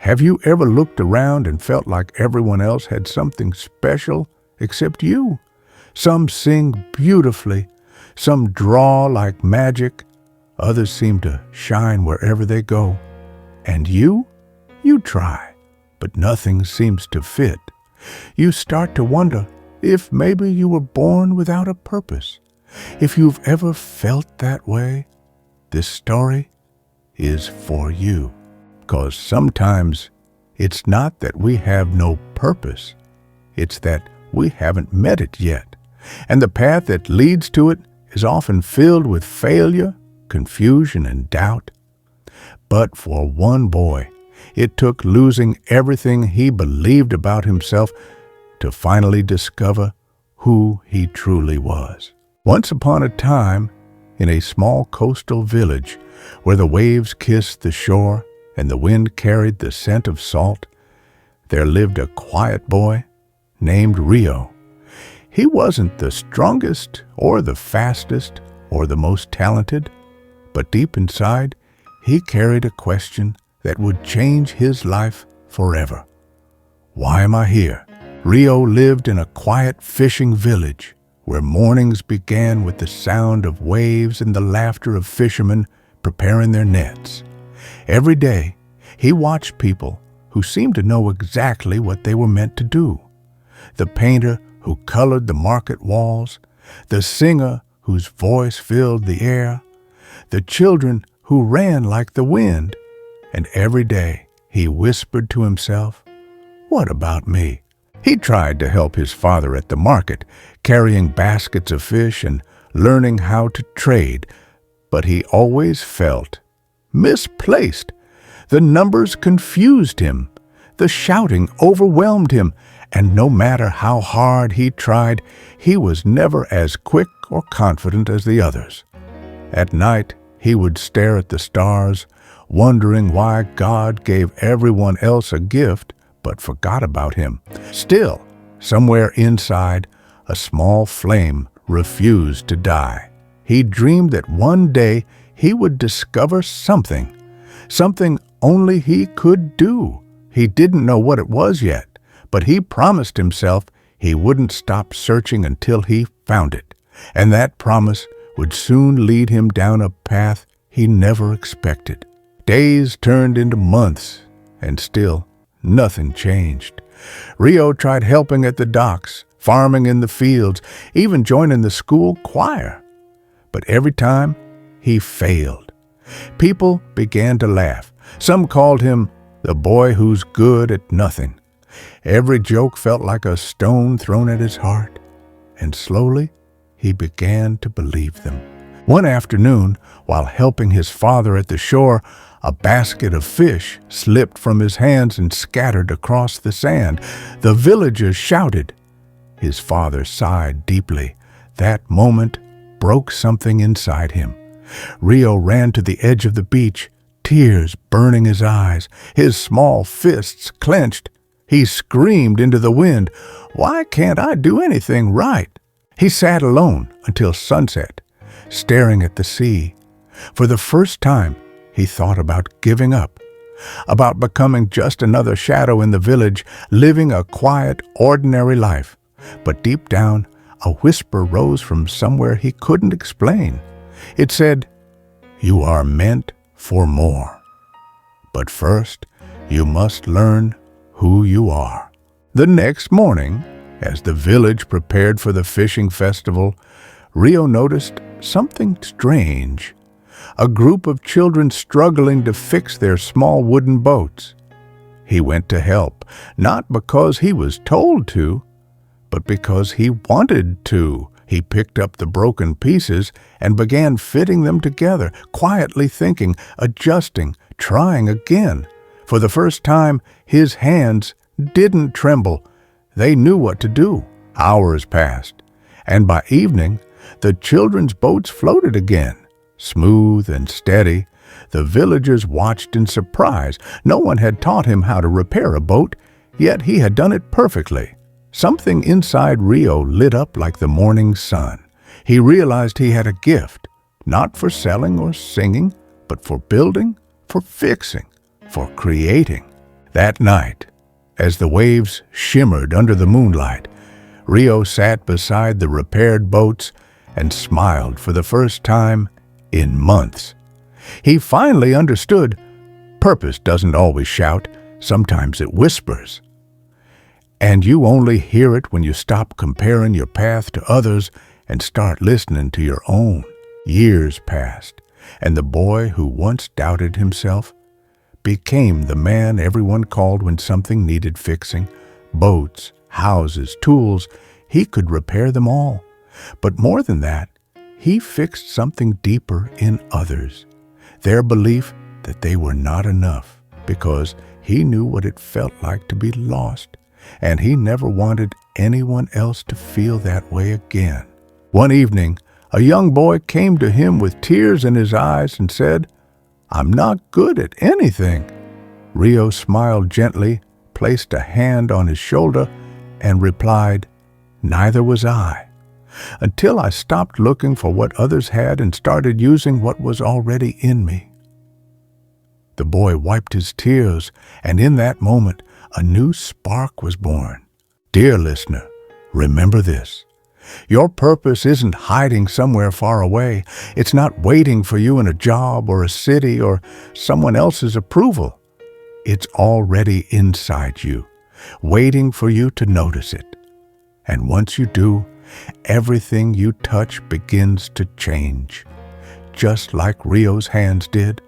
Have you ever looked around and felt like everyone else had something special except you? Some sing beautifully, some draw like magic, others seem to shine wherever they go. And you try, but nothing seems to fit. You start to wonder if maybe you were born without a purpose. If you've ever felt that way, this story is for you. Because sometimes it's not that we have no purpose, it's that we haven't met it yet. And the path that leads to it is often filled with failure, confusion, and doubt. But for one boy, it took losing everything he believed about himself to finally discover who he truly was. Once upon a time, in a small coastal village where the waves kissed the shore and the wind carried the scent of salt, there lived a quiet boy named Rio. He wasn't the strongest or the fastest or the most talented, but deep inside, he carried a question that would change his life forever. Why am I here? Rio lived in a quiet fishing village where mornings began with the sound of waves and the laughter of fishermen preparing their nets. Every day, he watched people who seemed to know exactly what they were meant to do. The painter who colored the market walls, the singer whose voice filled the air, the children who ran like the wind. And every day he whispered to himself, "What about me?" He tried to help his father at the market, carrying baskets of fish and learning how to trade, but he always felt misplaced. The numbers confused him. The shouting overwhelmed him, and no matter how hard he tried, he was never as quick or confident as the others. At night, he would stare at the stars, wondering why God gave everyone else a gift but forgot about him. Still, somewhere inside, a small flame refused to die. He dreamed that one day he would discover something only he could do. He didn't know what it was yet, but he promised himself he wouldn't stop searching until he found it. And that promise would soon lead him down a path he never expected. Days turned into months, and still nothing changed. Rio tried helping at the docks, farming in the fields, even joining the school choir. But every time, he failed. People began to laugh. Some called him the boy who's good at nothing. Every joke felt like a stone thrown at his heart, and slowly he began to believe them. One afternoon, while helping his father at the shore, a basket of fish slipped from his hands and scattered across the sand. The villagers shouted. His father sighed deeply. That moment broke something inside him. Rio ran to the edge of the beach, tears burning his eyes, his small fists clenched. He screamed into the wind, "Why can't I do anything right?" He sat alone until sunset, staring at the sea. For the first time, he thought about giving up, about becoming just another shadow in the village, living a quiet, ordinary life. But deep down, a whisper rose from somewhere he couldn't explain. It said, "You are meant for more. But first, you must learn who you are." The next morning, as the village prepared for the fishing festival, Rio noticed something strange. A group of children struggling to fix their small wooden boats. He went to help, not because he was told to, but because he wanted to. He picked up the broken pieces and began fitting them together, quietly thinking, adjusting, trying again. For the first time, his hands didn't tremble. They knew what to do. Hours passed, and by evening, the children's boats floated again. Smooth and steady, the villagers watched in surprise. No one had taught him how to repair a boat, yet he had done it perfectly. Something inside Rio lit up like the morning sun. He realized he had a gift, not for selling or singing, but for building, for fixing, for creating. That night, as the waves shimmered under the moonlight, Rio sat beside the repaired boats and smiled for the first time in months. He finally understood purpose doesn't always shout, sometimes it whispers. And you only hear it when you stop comparing your path to others and start listening to your own. Years passed, and the boy who once doubted himself became the man everyone called when something needed fixing. Boats, houses, tools, he could repair them all. But more than that, he fixed something deeper in others, their belief that they were not enough, because he knew what it felt like to be lost, and he never wanted anyone else to feel that way again. One evening, a young boy came to him with tears in his eyes and said, "I'm not good at anything." Rio smiled gently, placed a hand on his shoulder, and replied, "Neither was I, until I stopped looking for what others had and started using what was already in me." The boy wiped his tears, and in that moment, a new spark was born. Dear listener, remember this. Your purpose isn't hiding somewhere far away. It's not waiting for you in a job or a city or someone else's approval. It's already inside you, waiting for you to notice it. And once you do, everything you touch begins to change, just like Rio's hands did.